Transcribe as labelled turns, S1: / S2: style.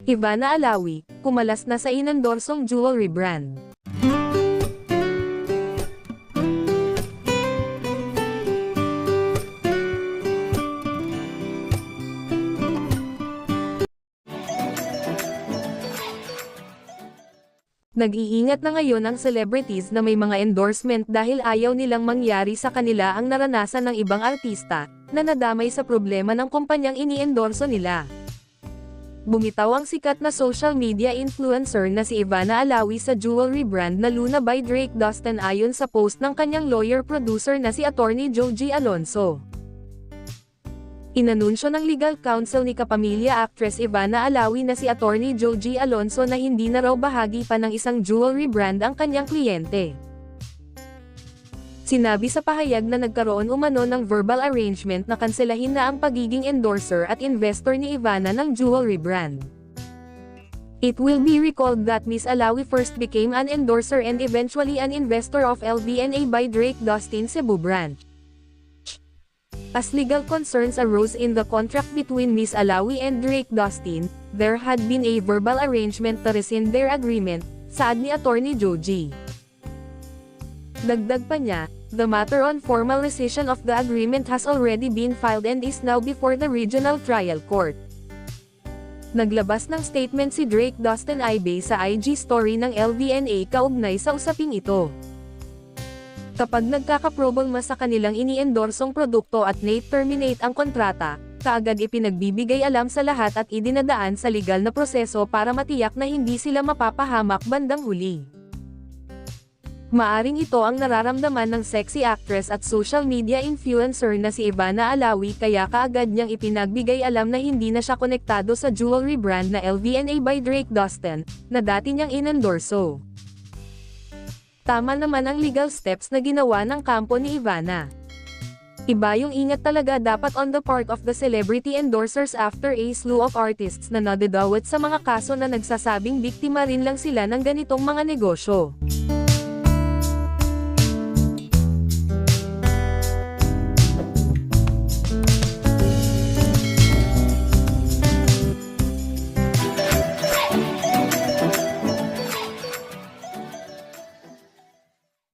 S1: Ivana Alawi, kumalas na sa inendorsong jewelry brand. Nag-iingat na ngayon ang celebrities na may mga endorsement dahil ayaw nilang mangyari sa kanila ang naranasan ng ibang artista, na nadamay sa problema ng kumpanyang ini-endorso nila. Bumitaw ang sikat na social media influencer na si Ivana Alawi sa jewelry brand na Luna by Drake Dustin ayon sa post ng kanyang lawyer-producer na si Attorney Joji Alonso. Inanunsyo ng legal counsel ni kapamilya actress Ivana Alawi na si Attorney Joji Alonso na hindi na raw bahagi pa ng isang jewelry brand ang kanyang kliyente. Sinabi sa pahayag na nagkaroon umano ng verbal arrangement na kanselahin na ang pagiging endorser at investor ni Ivana ng jewelry brand. It will be recalled that Ms. Alawi first became an endorser and eventually an investor of LVNA by Drake Dustin Cebu branch. As legal concerns arose in the contract between Ms. Alawi and Drake Dustin, there had been a verbal arrangement to rescind their agreement, saad ni Attorney Joji. Dagdag pa niya, the matter on formal rescission of the agreement has already been filed and is now before the regional trial court. Naglabas ng statement si Drake Dustin Ibe sa IG story ng LVNA kaugnay sa usaping ito. Kapag nagkakaproblema sa kanilang ini-endorsong produkto at na-terminate ang kontrata, kaagad ipinagbibigay alam sa lahat at idinadaan sa legal na proseso para matiyak na hindi sila mapapahamak bandang huli. Maaring ito ang nararamdaman ng sexy actress at social media influencer na si Ivana Alawi kaya kaagad niyang ipinagbigay alam na hindi na siya konektado sa jewelry brand na LVNA by Drake Dustin, na dati niyang inendorso. Tama naman ang legal steps na ginawa ng kampo ni Ivana. Iba yung ingat talaga dapat on the part of the celebrity endorsers after a slew of artists na nadadawat sa mga kaso na nagsasabing biktima rin lang sila ng ganitong mga negosyo.